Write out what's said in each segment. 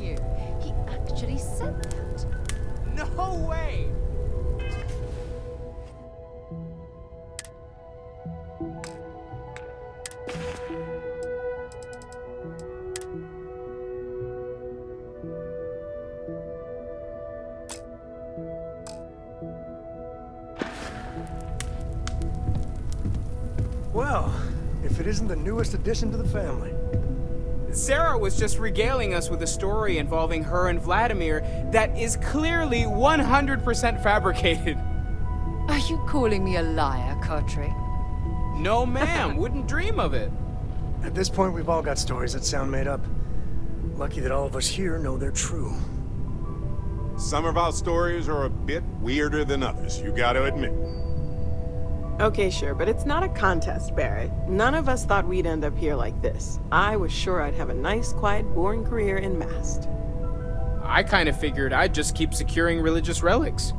you. He actually said that. No way! Well, if it isn't the newest addition to the family. Sarah was just regaling us with a story involving her and Vladimir that is clearly 100% fabricated. Are you calling me a liar, Cartry? No, ma'am. Wouldn't dream of it. At this point, we've all got stories that sound made up. Lucky that all of us here know they're true. Some of our stories are a bit weirder than others, you gotta admit. Okay, sure, but it's not a contest, Barrett. None of us thought we'd end up here like this. I was sure I'd have a nice, quiet, boring career in Mast. I kind of figured I'd just keep securing religious relics.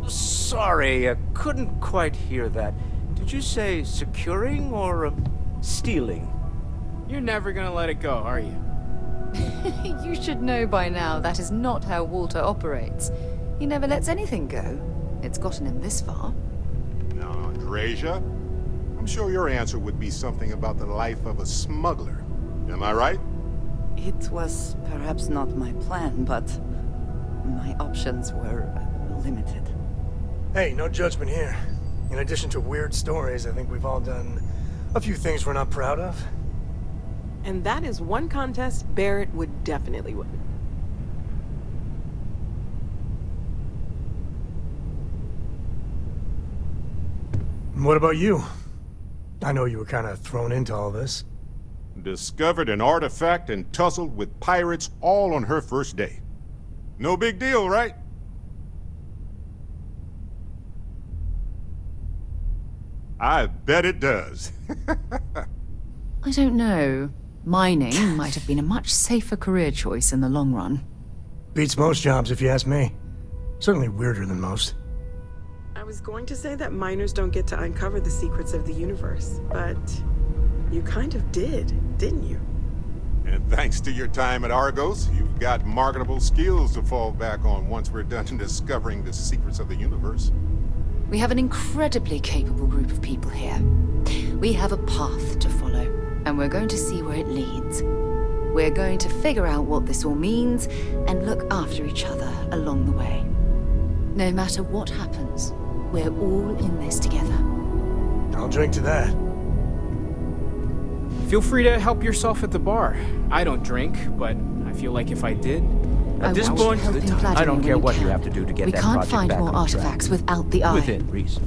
Sorry, I couldn't quite hear that. Did you say securing or stealing? You're never gonna let it go, are you? You should know by now that is not how Walter operates. He never lets anything go. It's gotten him this far. Now, Andreja, I'm sure your answer would be something about the life of a smuggler. Am I right? It was perhaps not my plan, but my options were limited. Hey, no judgment here. In addition to weird stories, I think we've all done a few things we're not proud of. And that is one contest Barrett would definitely win. What about you? I know you were kind of thrown into all this. Discovered an artifact and tussled with pirates all on her first day. No big deal, right? I bet it does. I don't know. Mining might have been a much safer career choice in the long run. Beats most jobs, if you ask me. Certainly weirder than most. I was going to say that miners don't get to uncover the secrets of the universe, but you kind of did, didn't you? And thanks to your time at Argos, you've got marketable skills to fall back on once we're done discovering the secrets of the universe. We have an incredibly capable group of people here. We have a path to follow, and we're going to see where it leads. We're going to figure out what this all means and look after each other along the way. No matter what happens, we're all in this together. I'll drink to that. Feel free to help yourself at the bar. I don't drink, but I feel like if I did... At this point, I don't care what you have to do to get that project back on track. We can't find more artifacts without the Eye. Within reason.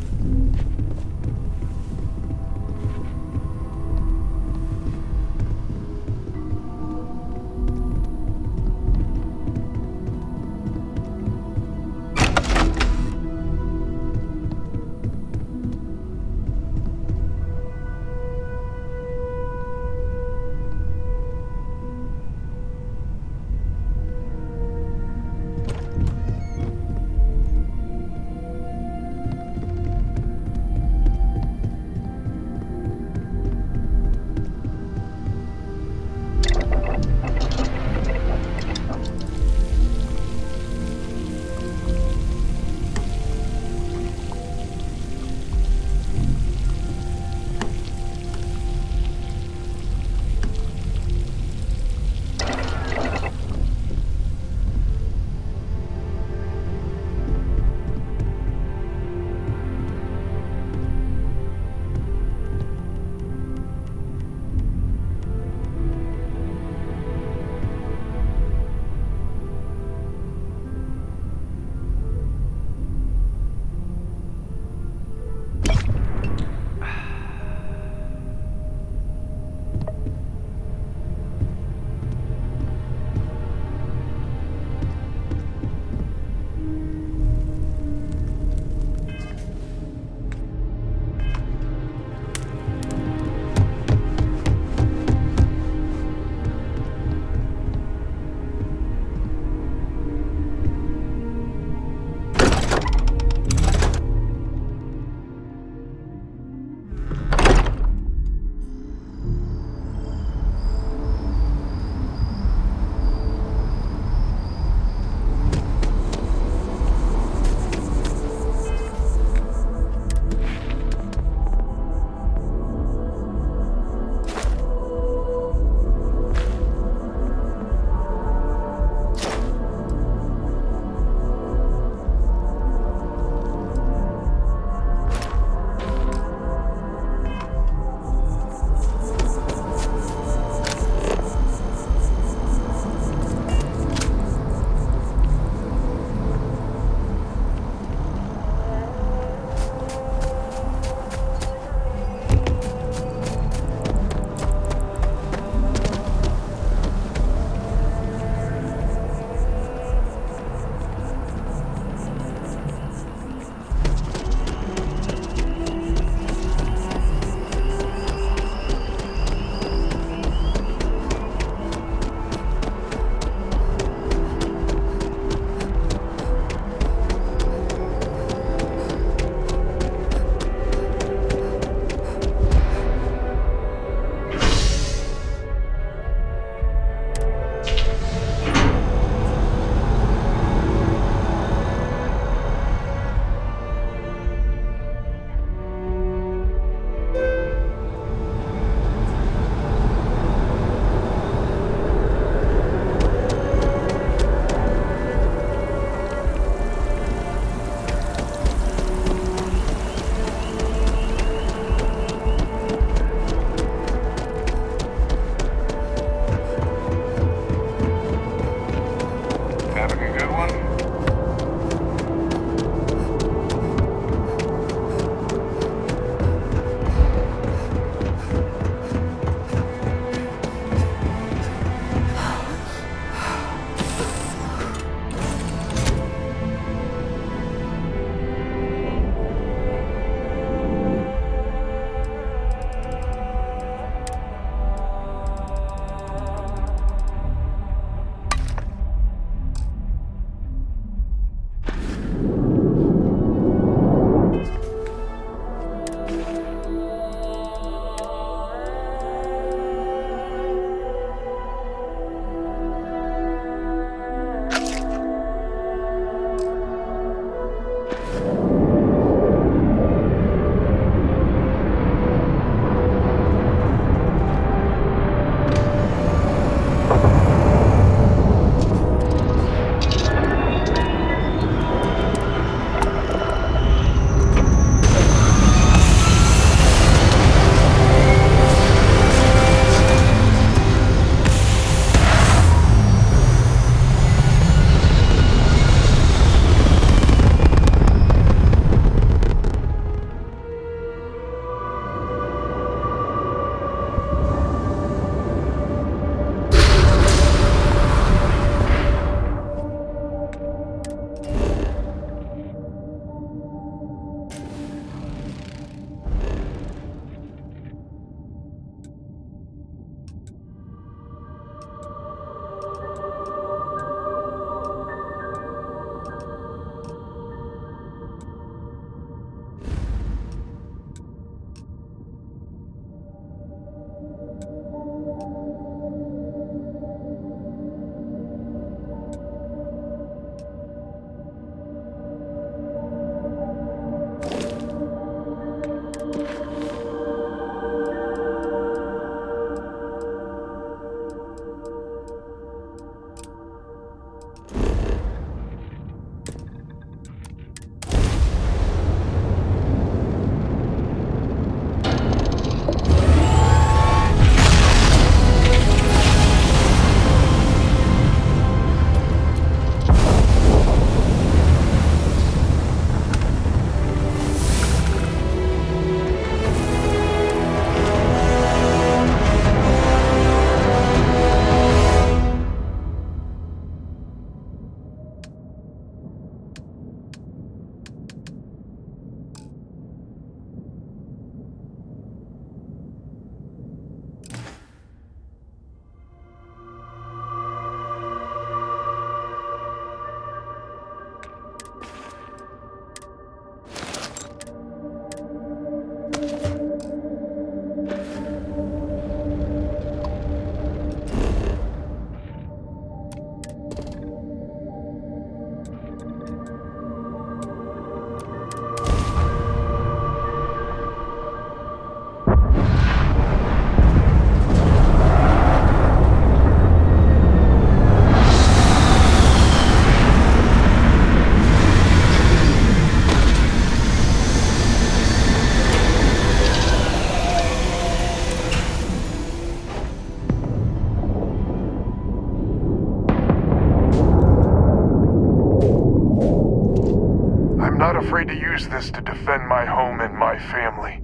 this to defend my home and my family.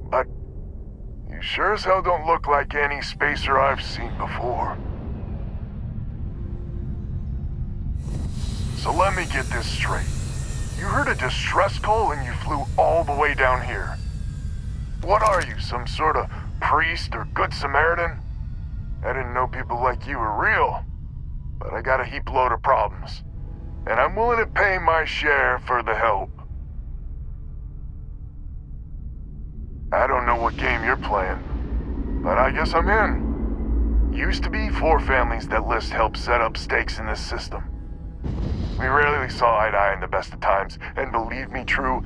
But you sure as hell don't look like any spacer I've seen before. So let me get this straight. You heard a distress call and you flew all the way down here. What are you, some sort of priest or good Samaritan? I didn't know people like you were real, but I got a heap load of problems. And I'm willing to pay my share for the help. I don't know what game you're playing, but I guess I'm in. Used to be 4 families that List helped set up stakes in this system. We rarely saw eye to eye in the best of times, and believe me true,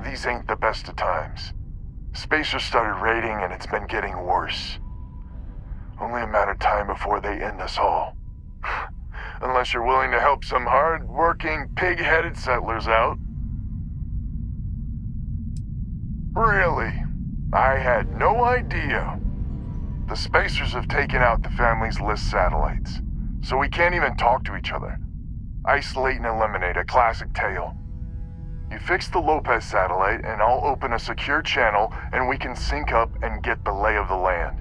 these ain't the best of times. Spacers started raiding and it's been getting worse. Only a matter of time before they end us all. Unless you're willing to help some hard-working, pig-headed settlers out. Really? I had no idea. The Spacers have taken out the family's List satellites, so we can't even talk to each other. Isolate and eliminate, a classic tale. You fix the Lopez satellite and I'll open a secure channel and we can sync up and get the lay of the land.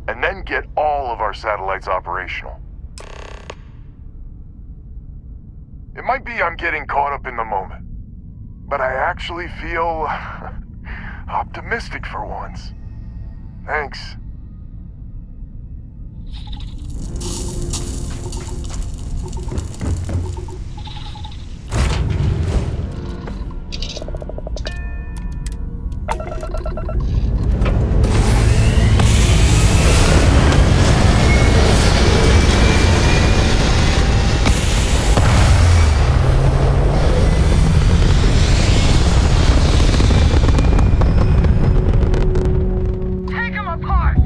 And then get all of our satellites operational. It might be I'm getting caught up in the moment, but I actually feel optimistic for once. Thanks. Take them apart!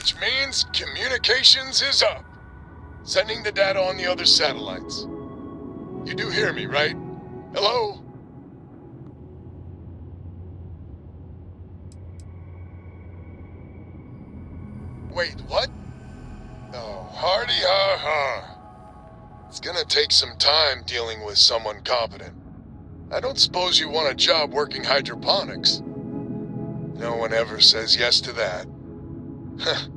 which means communications is up. Sending the data on the other satellites. You do hear me, right? Hello? Wait, what? Oh, hardy ha ha. It's gonna take some time dealing with someone competent. I don't suppose you want a job working hydroponics. No one ever says yes to that. Huh.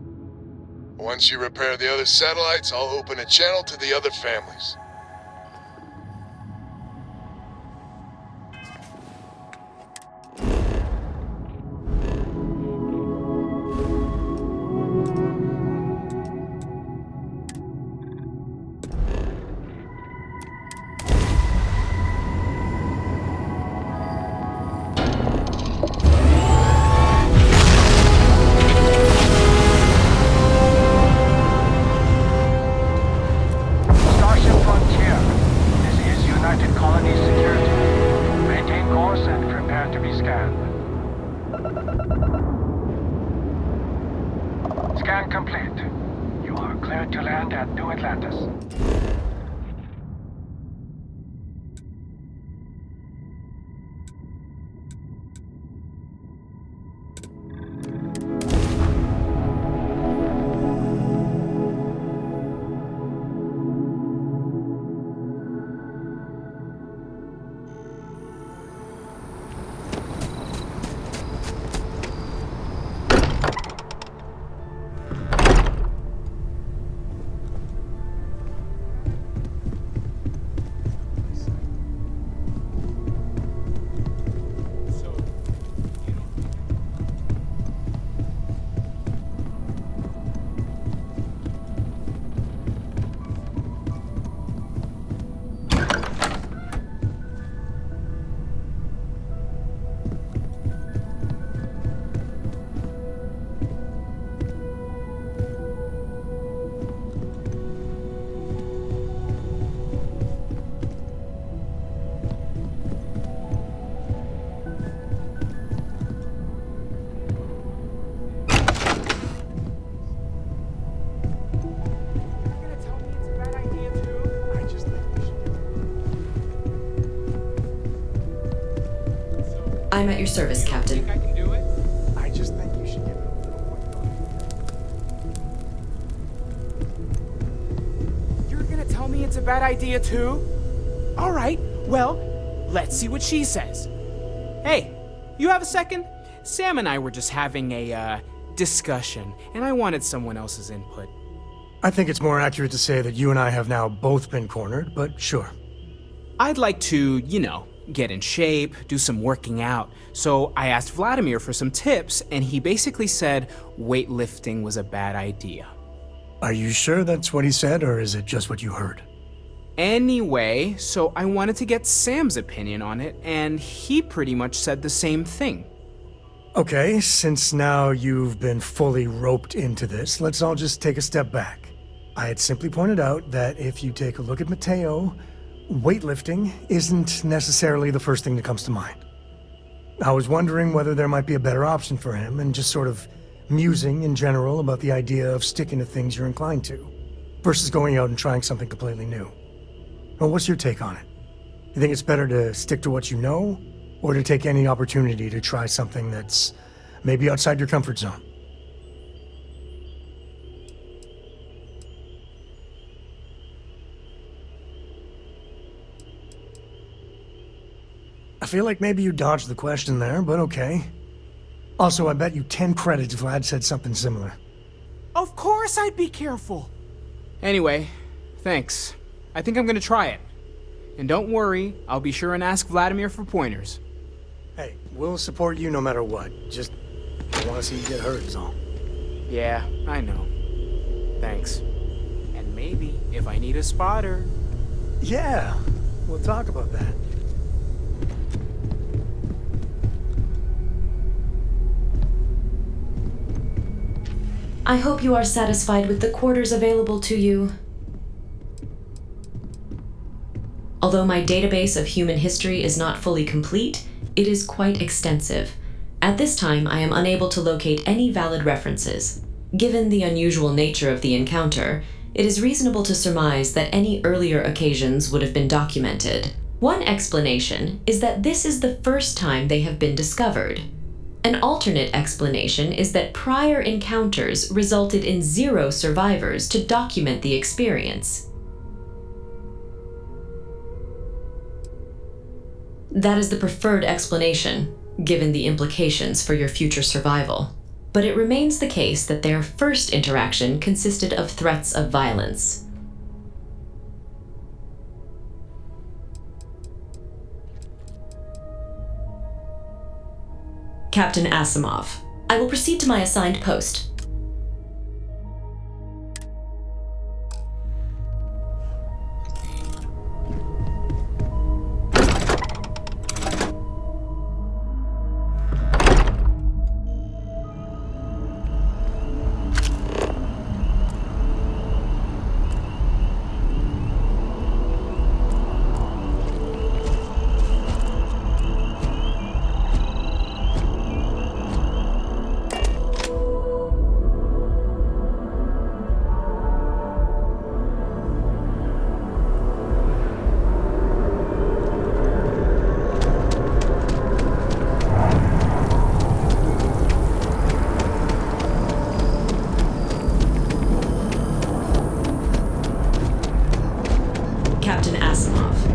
Once you repair the other satellites, I'll open a channel to the other families. Scan complete. You are cleared to land at New Atlantis. I'm at your service, Captain. I can do it? I just think you should give it a little more thought. You're gonna tell me it's a bad idea too? All right, well, let's see what she says. Hey, you have a second? Sam and I were just having a, discussion, and I wanted someone else's input. I think it's more accurate to say that you and I have now both been cornered, but sure. I'd like to, get in shape, do some working out. So I asked Vladimir for some tips, and he basically said weightlifting was a bad idea. Are you sure that's what he said, or is it just what you heard? Anyway, so I wanted to get Sam's opinion on it, and he pretty much said the same thing. Okay, since now you've been fully roped into this, let's all just take a step back. I had simply pointed out that if you take a look at Mateo, weightlifting isn't necessarily the first thing that comes to mind. I was wondering whether there might be a better option for him, and just sort of musing in general about the idea of sticking to things you're inclined to, versus going out and trying something completely new. Well, what's your take on it? You think it's better to stick to what you know, or to take any opportunity to try something that's maybe outside your comfort zone? I feel like maybe you dodged the question there, but okay. Also, I bet you 10 credits Vlad said something similar. Of course I'd be careful. Anyway, thanks. I think I'm gonna try it. And don't worry, I'll be sure and ask Vladimir for pointers. Hey, we'll support you no matter what. Just don't want to see you get hurt is all. Yeah, I know. Thanks. And maybe if I need a spotter. Yeah, we'll talk about that. I hope you are satisfied with the quarters available to you. Although my database of human history is not fully complete, it is quite extensive. At this time, I am unable to locate any valid references. Given the unusual nature of the encounter, it is reasonable to surmise that any earlier occasions would have been documented. One explanation is that this is the first time they have been discovered. An alternate explanation is that prior encounters resulted in 0 survivors to document the experience. That is the preferred explanation, given the implications for your future survival. But it remains the case that their first interaction consisted of threats of violence. Captain Asimov, I will proceed to my assigned post. Captain Asimov,